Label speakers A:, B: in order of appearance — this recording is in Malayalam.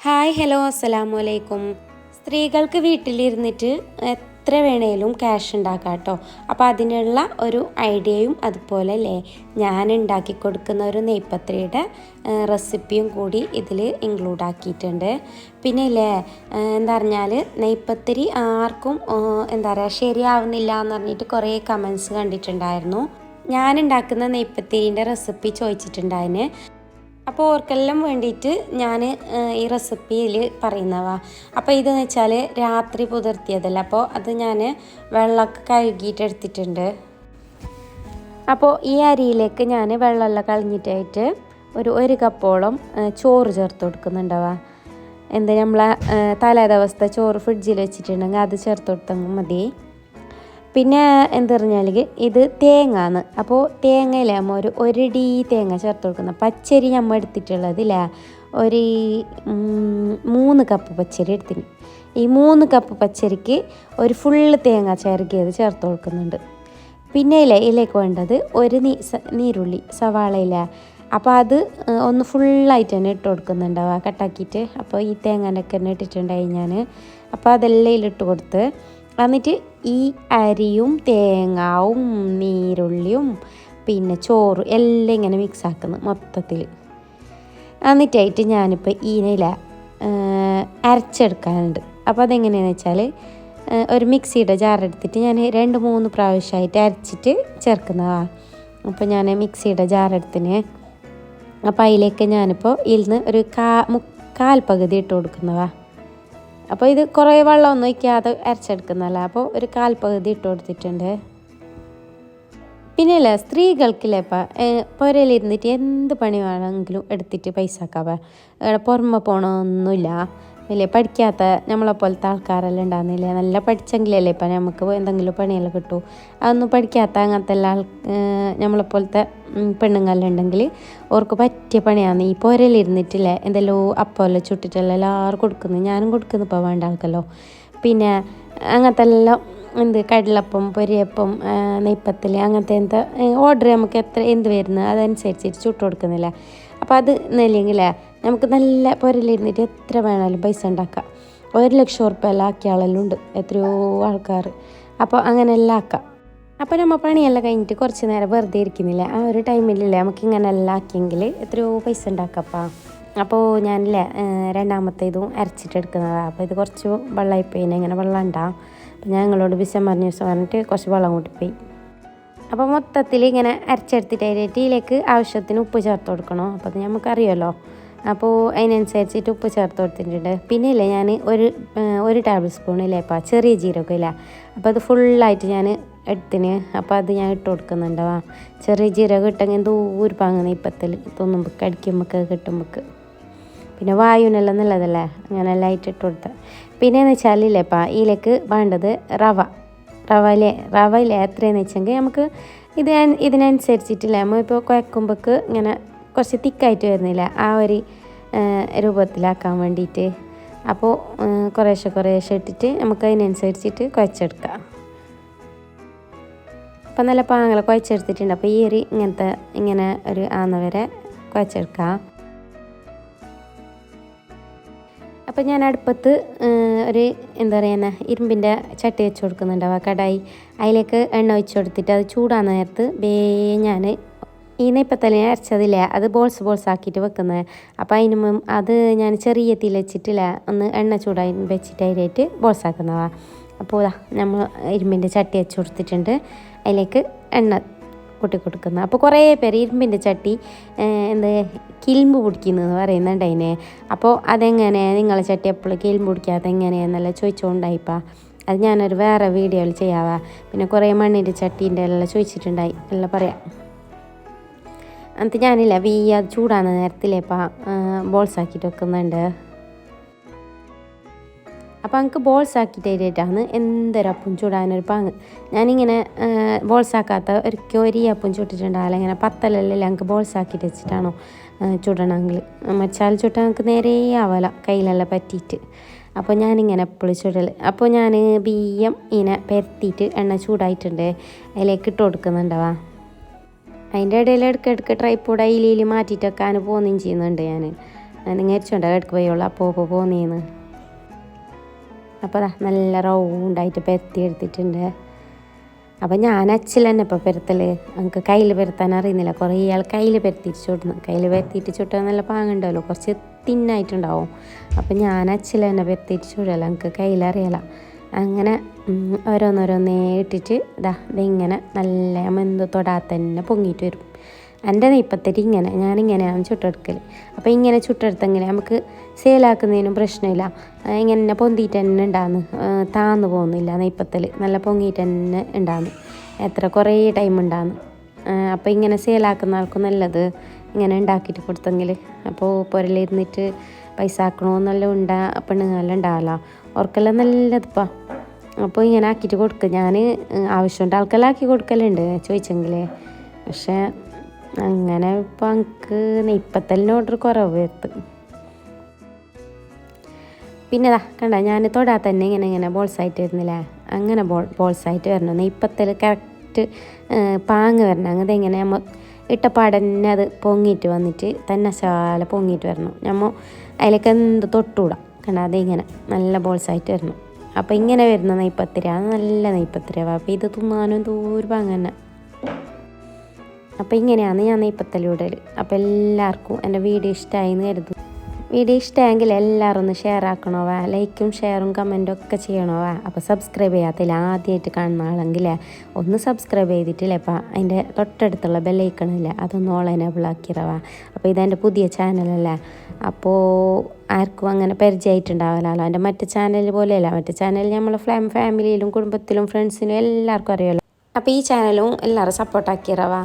A: ഹായ് ഹലോ അസ്സലാമു അലൈക്കും. സ്ത്രീകൾക്ക് വീട്ടിലിരുന്നിട്ട് എത്ര വേണേലും ക്യാഷ് ഉണ്ടാക്കാം കേട്ടോ. അപ്പോൾ അതിനുള്ള ഒരു ഐഡിയയും അതുപോലെ അല്ലേ ഞാൻ ഉണ്ടാക്കി കൊടുക്കുന്ന ഒരു നെയ്പത്രിയുടെ റെസിപ്പിയും കൂടി ഇതിൽ ഇൻക്ലൂഡ് ആക്കിയിട്ടുണ്ട്. പിന്നെ ഇല്ലേ എന്താ പറഞ്ഞാൽ നെയ്പത്തിരി ആർക്കും എന്താ പറയുക ശരിയാവുന്നില്ല എന്ന് പറഞ്ഞിട്ട് കുറേ കമൻസ് കണ്ടിട്ടുണ്ടായിരുന്നു. ഞാൻ ഉണ്ടാക്കുന്ന നെയ്പത്തിരിൻ്റെ റെസിപ്പി ചോദിച്ചിട്ടുണ്ടായിരുന്നു. അപ്പോൾ ഓർക്കെല്ലാം വേണ്ടിയിട്ട് ഞാൻ ഈ റെസിപ്പിയിൽ പറയുന്നവാ. അപ്പോൾ ഇതെന്ന് വെച്ചാൽ രാത്രി പുതിർത്തിയതല്ല, അപ്പോൾ അത് ഞാൻ വെള്ളമൊക്കെ കഴുകിയിട്ട് എടുത്തിട്ടുണ്ട്. അപ്പോൾ ഈ അരിയിലേക്ക് ഞാൻ വെള്ളമെല്ലാം കളഞ്ഞിട്ടായിട്ട് ഒരു കപ്പോളം ചോറ് ചേർത്ത് കൊടുക്കുന്നുണ്ടാവാ. നമ്മളെ തലേ ദിവസത്തെ ചോറ് ഫ്രിഡ്ജിൽ വെച്ചിട്ടുണ്ടെങ്കിൽ അത് ചേർത്ത് കൊടുത്താൽ മതി. പിന്നെ എന്താ പറഞ്ഞാൽ ഇത് തേങ്ങാന്ന്. അപ്പോൾ തേങ്ങയില്ലേ നമ്മൾ ഒരു ഡി തേങ്ങ ചേർത്ത് കൊടുക്കുന്നത്. പച്ചരി നമ്മൾ എടുത്തിട്ടുള്ളത് ഇല്ലേ 3 കപ്പ് പച്ചരി എടുത്തിന്. ഈ 3 കപ്പ് പച്ചരിക്ക് ഒരു ഫുള്ള് തേങ്ങ ചിരകിയത് ചേർത്ത് കൊടുക്കുന്നുണ്ട്. പിന്നെ ഇതിലേക്ക് വേണ്ടത് ഒരു നീരുള്ളി സവാള ഇല്ല. അപ്പോൾ അത് ഒന്ന് ഫുള്ളായിട്ട് തന്നെ ഇട്ട് കൊടുക്കുന്നുണ്ടാവുക കട്ടാക്കിയിട്ട്. അപ്പോൾ ഈ തേങ്ങനൊക്കെ തന്നെ ഇട്ടിട്ടുണ്ടായി ഞാൻ. അപ്പോൾ അതെല്ലാം ഇതിലിട്ട് കൊടുത്ത് എന്നിട്ട് ഈ അരിയും തേങ്ങാവും നീരുള്ളിയും പിന്നെ ചോറും എല്ലാം ഇങ്ങനെ മിക്സ് ആക്കുന്നു മൊത്തത്തിൽ. എന്നിട്ടായിട്ട് ഞാനിപ്പോൾ ഇതിനെ അരച്ചെടുക്കാനുണ്ട്. അപ്പോൾ അതെങ്ങനെയാണെന്ന് വെച്ചാൽ ഒരു മിക്സിയുടെ ജാറെടുത്തിട്ട് ഞാൻ 2-3 പ്രാവശ്യമായിട്ട് അരച്ചിട്ട് ചേർക്കുന്നതാണ്. അപ്പോൾ ഞാൻ മിക്സിയുടെ ജാറെടുത്തിന്. അപ്പോൾ അതിലേക്ക് ഞാനിപ്പോൾ ഇതിൽ ഒരു കാൽ പകുതി ഇട്ട് കൊടുക്കുന്നതാണ്. അപ്പോൾ ഇത് കുറേ വെള്ളമൊന്നും ഒഴിക്കാതെ അരച്ചെടുക്കുന്നതല്ല. അപ്പോൾ ഒരു കാൽ പകുതി ഇട്ട് കൊടുത്തിട്ടുണ്ട്. പിന്നെ സ്ത്രീകൾക്കില്ലേ പുരയിലിരുന്നിട്ട് എന്ത് പണി വേണമെങ്കിലും എടുത്തിട്ട് പൈസ ആക്കാവേ. പുറമെ പോകണമൊന്നുമില്ല. വലിയ പഠിക്കാത്ത നമ്മളെപ്പോലത്തെ ആൾക്കാരെല്ലാം ഉണ്ടാകുന്നില്ലേ. നല്ല പഠിച്ചെങ്കിലല്ലേ ഇപ്പം നമുക്ക് എന്തെങ്കിലും പണിയെല്ലാം കിട്ടൂ. അതൊന്നും പഠിക്കാത്ത അങ്ങനത്തെ എല്ലാ നമ്മളെപ്പോലത്തെ പെണ്ണുങ്ങളെല്ലാം ഉണ്ടെങ്കിൽ അവർക്ക് പറ്റിയ പണിയാണ് ഈ പുരയിലിരുന്നിട്ടില്ലേ എന്തെല്ലോ അപ്പമെല്ലാം ചുട്ടിട്ടെല്ലാം എല്ലാവരും കൊടുക്കുന്നു. ഞാനും കൊടുക്കുന്നു ഇപ്പോൾ വേണ്ട ആൾക്കല്ലോ. പിന്നെ അങ്ങനത്തെ എല്ലാം കടലപ്പം പൊരിയപ്പം നെയ്പ്പത്തിൽ അങ്ങനത്തെ ഓർഡർ നമുക്ക് എന്ത് വരുന്നത് അതനുസരിച്ചിട്ട് ചുട്ട് കൊടുക്കുന്നില്ല. അപ്പോൾ അത് ഇല്ലെങ്കിൽ നമുക്ക് നല്ല പുരയിലിരുന്നിട്ട് എത്ര വേണമെങ്കിലും പൈസ ഉണ്ടാക്കാം. 1 ലക്ഷം ഉറുപ്പ്യെല്ലാം ആക്കിയ ആളെല്ലാം ഉണ്ട്, എത്രയോ ആൾക്കാർ. അപ്പോൾ അങ്ങനെയെല്ലാം ആക്കാം. അപ്പോൾ നമ്മൾ പണിയെല്ലാം കഴിഞ്ഞിട്ട് കുറച്ച് നേരം വെറുതെ ഇരിക്കുന്നില്ല, ആ ഒരു ടൈമിലില്ലേ നമുക്ക് ഇങ്ങനെ എല്ലാം ആക്കിയെങ്കിൽ എത്രയോ പൈസ ഉണ്ടാക്കാപ്പാ. അപ്പോൾ ഞാനില്ലേ രണ്ടാമത്തെ ഇതും അരച്ചിട്ടെടുക്കുന്നതാണ്. അപ്പോൾ ഇത് കുറച്ച് വെള്ളമായിപ്പോയി, ഇങ്ങനെ വെള്ളം ഉണ്ടാകും. അപ്പോൾ ഞങ്ങളോട് വിഷം പറഞ്ഞിട്ട് കുറച്ച് വെള്ളം കൂട്ടിപ്പോയി. അപ്പോൾ മൊത്തത്തിൽ ഇങ്ങനെ അരച്ചെടുത്തിട്ട് ഇതിലേക്ക് ആവശ്യത്തിന് ഉപ്പ് ചേർത്ത് കൊടുക്കണം. അപ്പോൾ അത് നമുക്കറിയാമല്ലോ. അപ്പോൾ അതിനനുസരിച്ചിട്ട് ഉപ്പ് ചേർത്ത് കൊടുത്തിട്ടുണ്ട്. പിന്നെ ഇല്ലേ ഞാൻ ഒരു ടേബിൾ സ്പൂൺ ഇല്ലേപ്പാ ചെറിയ ജീരകം ഇല്ല. അപ്പോൾ അത് ഫുള്ളായിട്ട് ഞാൻ എടുത്തിന്. അപ്പോൾ അത് ഞാൻ ഇട്ട് കൊടുക്കുന്നുണ്ടാവാം. ചെറിയ ജീരകം ഇട്ടെങ്കിൽ ദൂരം പാങ്ങുന്ന ഇപ്പത്തിൽ തോന്നുമ്പോൾ കടിക്കുമ്പോൾ കിട്ടുമ്പോൾ പിന്നെ വായുവിനെല്ലാം നല്ലതല്ലേ, അങ്ങനെ എല്ലാം ആയിട്ട് ഇട്ട് കൊടുത്താൽ. പിന്നെയെന്ന് വെച്ചാൽ ഇല്ലേപ്പാ ഇതിലേക്ക് വേണ്ടത് റവയിലെ എത്രയെന്ന് വെച്ചെങ്കിൽ നമുക്ക് ഇതിനനുസരിച്ചിട്ടില്ല. നമ്മളിപ്പോൾ കുഴക്കുമ്പോൾക്ക് ഇങ്ങനെ കുറച്ച് തിക്കായിട്ട് വരുന്നില്ല, ആ ഒരു രൂപത്തിലാക്കാൻ വേണ്ടിയിട്ട്. അപ്പോൾ കുറേശ്ശെ ഇട്ടിട്ട് നമുക്ക് അതിനനുസരിച്ചിട്ട് കുഴച്ചെടുക്കാം. അപ്പം നല്ല പാങ്ങല കുഴച്ചെടുത്തിട്ടുണ്ട്. അപ്പോൾ ഈ ഇങ്ങനെ ഒരു ആന്ന വരെ കുഴച്ചെടുക്കാം. അപ്പോൾ ഞാൻ അടുപ്പത്ത് എന്താ പറയുക ഇരുമ്പിൻ്റെ ചട്ടി വെച്ച് കൊടുക്കുന്നുണ്ടാവുക കടായി. അതിലേക്ക് എണ്ണ ഒഴിച്ച് കൊടുത്തിട്ട് അത് ചൂടാകുന്ന നേരത്ത് ഞാൻ ഈ നെയ്പ്പത്തലി അരച്ചതില്ലേ അത് ബോൾസ് ആക്കിയിട്ട് വെക്കുന്നത്. അപ്പോൾ അതിന് അത് ഞാൻ ചെറിയ തീയിൽ വെച്ചിട്ടില്ല ഒന്ന് എണ്ണ ചൂടായി വെച്ചിട്ട് അതിലേക്ക് ബോൾസ് ആക്കുന്നതാണ്. അപ്പോൾ നമ്മൾ ഇരുമ്പിൻ്റെ ചട്ടി വെച്ച് കൊടുത്തിട്ടുണ്ട്, അതിലേക്ക് എണ്ണ കൂട്ടി കൊടുക്കുന്നത്. അപ്പോൾ കുറേ പേര് ഇരുമ്പിൻ്റെ ചട്ടി കിൽമ്പ് പിടിക്കുന്നതെന്ന് പറയുന്നുണ്ട് അതിനെ. അപ്പോൾ അതെങ്ങനെ നിങ്ങളെ ചട്ടി എപ്പോഴും കിൽമ്പ് പിടിക്കാത്ത എങ്ങനെയാണെന്നല്ല ചോദിച്ചുകൊണ്ടായിപ്പാ. അത് ഞാനൊരു വേറെ വീഡിയോയിൽ ചെയ്യാവാ. പിന്നെ കുറേ മണ്ണിൻ്റെ ചട്ടീൻ്റെ എല്ലാം ചോദിച്ചിട്ടുണ്ടായി, എല്ലാം പറയാം. എന്നിട്ട് ഞാനില്ല അത് ചൂടാകുന്ന നേരത്തിലേപ്പാ ബോൾസ് ആക്കിയിട്ട് വെക്കുന്നുണ്ട്. അപ്പോൾ എനിക്ക് ബോൾസ് ആക്കിയിട്ടാണ് എന്തൊരപ്പം ചൂടാനൊരു പാങ്ങ്. ഞാനിങ്ങനെ ബോൾസ് ആക്കാത്ത ഒരു അപ്പം ചുട്ടിട്ടുണ്ടാവില്ല. ഇങ്ങനെ പത്തലെല്ലാം എനിക്ക് ബോൾസ് ആക്കിയിട്ട് വെച്ചിട്ടാണോ ചുടണമെങ്കിൽ മച്ചാൽ ചുട്ടാൽ എനിക്ക് നേരെ ആവല കയ്യിലെല്ലാം പറ്റിയിട്ട്. അപ്പോൾ ഞാനിങ്ങനെ എപ്പോഴും ചുടൽ. അപ്പോൾ ഞാൻ ബിയ്യം ഇങ്ങനെ പരത്തിയിട്ട് എണ്ണ ചൂടായിട്ടുണ്ട് അതിലേക്ക് ഇട്ട് കൊടുക്കുന്നുണ്ടാവാ. അതിൻ്റെ ഇടയിൽ ഇടയ്ക്ക് ട്രൈപ്പോഡ് അതിൽ മാറ്റിയിട്ടൊക്കെ പോകുകയും ചെയ്യുന്നുണ്ട് ഞാൻ. നിങ്ങൾ അരിച്ചുകൊണ്ട് എടുക്ക് പോയുള്ളൂ അപ്പോൾ പോന്നീന്ന്. അപ്പോൾ അതാ നല്ല റൗണ്ടായിട്ട് പെരത്തി എടുത്തിട്ടുണ്ട്. അപ്പം ഞാൻ അച്ചിൽ തന്നെ ഇപ്പോൾ പെരത്തൽ. നമുക്ക് കയ്യിൽ പെരത്താൻ അറിയുന്നില്ല. കുറേ ആൾ കയ്യിൽ പെരത്തിയിട്ട് ചുടുന്നു. കയ്യിൽ പെരത്തിയിട്ട് ചുട്ടാൽ നല്ല പാങ്ങുണ്ടാവല്ലോ, കുറച്ച് തിന്നായിട്ടുണ്ടാവും. അപ്പം ഞാൻ അച്ചിൽ തന്നെ പെരത്തിയിട്ട് ചുടല, എനിക്ക് കയ്യിലറിയില്ല. അങ്ങനെ ഓരോന്നോരോന്നേ ഇട്ടിട്ട് ഇതിങ്ങനെ നല്ല മെന്ത് തൊടാത്ത തന്നെ പൊങ്ങിയിട്ട് വരും. എൻ്റെ നെയ്പ്പത്തരി ഞാനിങ്ങനെയാണ് ചുട്ടെടുക്കൽ. അപ്പോൾ ഇങ്ങനെ ചുട്ടെടുത്തെങ്കിൽ നമുക്ക് സെയിലാക്കുന്നതിനും പ്രശ്നമില്ല. ഇങ്ങനെ പൊന്തിയിട്ട് തന്നെ ഉണ്ടാകുന്നു, താന്നു പോകുന്നില്ല. നെയ്പ്പത്തൽ നല്ല പൊങ്ങിയിട്ട് തന്നെ ഉണ്ടാകുന്നു, എത്ര കുറേ ടൈം ഉണ്ടാകുന്നു. അപ്പോൾ ഇങ്ങനെ സെയിലാക്കുന്ന ആൾക്കും നല്ലത് ഇങ്ങനെ ഉണ്ടാക്കിയിട്ട് കൊടുത്തെങ്കിൽ. അപ്പോൾ പുരലിരുന്നിട്ട് പൈസ ആക്കണമെന്നെല്ലാം പെണ്ണുങ്ങളെല്ലാം ഉണ്ടാവല്ലോ, അവർക്കെല്ലാം നല്ലതിപ്പോൾ. അപ്പോൾ ഇങ്ങനെ ആക്കിയിട്ട് കൊടുക്കുക. ഞാൻ ആവശ്യമുണ്ട് ആൾക്കെല്ലാം ആക്കി കൊടുക്കലുണ്ട് ചോദിച്ചെങ്കിൽ. പക്ഷേ അങ്ങനെ ഇപ്പോൾ എനിക്ക് നെയ്പ്പത്തലിന് ഓർഡർ കുറവ് വരുത്ത്. പിന്നെ കണ്ട ഞാൻ തൊടാൻ തന്നെ ഇങ്ങനെ ബോൾസായിട്ട് വരുന്നില്ലേ, അങ്ങനെ ബോൾസായിട്ട് വരണം. നെയ്പ്പത്തൽ കറക്റ്റ് പാങ്ങ് വരണം. അങ്ങനെ എങ്ങനെ നമ്മൾ ഇട്ടപ്പാടന്നെ അത് പൊങ്ങിയിട്ട് വന്നിട്ട് തന്നെ ശാല പൊങ്ങിയിട്ട് വരണം. നമ്മൾ അതിലേക്ക് എന്ത് തൊട്ടുകൂടാം. കണ്ട അതിങ്ങനെ നല്ല ബോൾസായിട്ട് വരണം. അപ്പോൾ ഇങ്ങനെ വരുന്ന നെയ്പ്പത്തിരി അത് നല്ല നെയ്പ്പത്തിരിയാവും. അപ്പോൾ ഇത് തിന്നാനും ദൂരം അങ്ങനെ. അപ്പോൾ ഇങ്ങനെയാണ് ഞാൻ നെയ്പ്പത്തലിടൽ. അപ്പോൾ എല്ലാവർക്കും എൻ്റെ വീഡിയോ ഇഷ്ടമായി എന്ന് കരുതുന്നു. വീഡിയോ ഇഷ്ടമായെങ്കിൽ എല്ലാവരും ഒന്ന് ഷെയർ ആക്കണോവാ, ലൈക്കും ഷെയറും കമൻറ്റും ഒക്കെ ചെയ്യണോവാ. അപ്പോൾ സബ്സ്ക്രൈബ് ചെയ്യാത്തില്ല ആദ്യമായിട്ട് കാണുന്ന ആളെങ്കിൽ ഒന്ന് സബ്സ്ക്രൈബ് ചെയ്തിട്ടില്ലേ. അപ്പോൾ അതിൻ്റെ തൊട്ടടുത്തുള്ള ബെല്ലൈക്കണില്ലേ, അതൊന്ന് ഓൾ എനേബിൾ ആക്കിയറവാ. അപ്പോൾ ഇതെൻ്റെ പുതിയ ചാനലല്ലേ, അപ്പോൾ ആർക്കും അങ്ങനെ പരിചയമായിട്ടുണ്ടാവില്ലല്ലോ. എൻ്റെ മറ്റു ചാനൽ പോലെയല്ല, മറ്റു ചാനൽ നമ്മളെ ഫാമിലിയിലും കുടുംബത്തിലും ഫ്രണ്ട്സിനും എല്ലാവർക്കും അറിയാമല്ലോ. അപ്പോൾ ഈ ചാനലും എല്ലാവരും സപ്പോർട്ടാക്കിയറവാ.